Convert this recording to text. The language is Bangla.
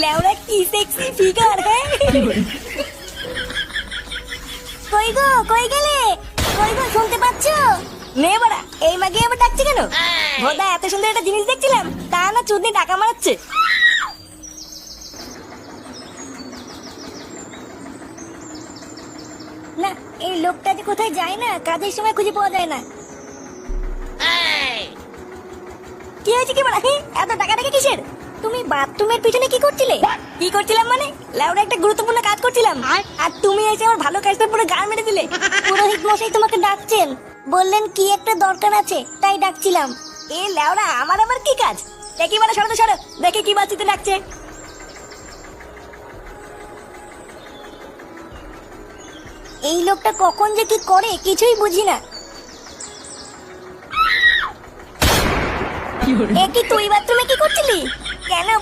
লেওরা কি সেক্সি ফিগার। হ্যাঁ কই গো, কই গেলে? কই গো, শুনতে পাচ্ছ? নে বাড়া, এই মাগে আবার ডাকছে কেন? ভোদা এত সুন্দর একটা জিনিস দেখছিলাম, তা না চুদনি টাকা মারাচ্ছে। না, এই লোকটা যে কোথায় যায় না, কাজের সময় খুঁজে পাওয়া যায় না। কি হয়েছে কি বাড়া? এত টাকা টাকা কিসের? তুমি বাথরুমের পিছনে কি করছিলে? কি করছিলাম মানে? লেওরা একটা গুরুত্বপূর্ণ কাজ করছিলাম, আর তুমি এসে আমার ভালো কাজটা পুরো গাল মেরে দিলে। পুরোহিত মশাই তোমাকে ডাকছেন, বললেন কি একটা দরকার আছে, তাই ডাকছিলাম। এ লেওরা, আমার আবার কি কাজ? দেখি মানে, সরো তো সরো, দেখি কি বাচ্চিতে ডাকছে। এই লোকটা কখন যে কি করে কিছুই বুঝি না। এ কি তুই বাথরুমে কি করছিলি? কেন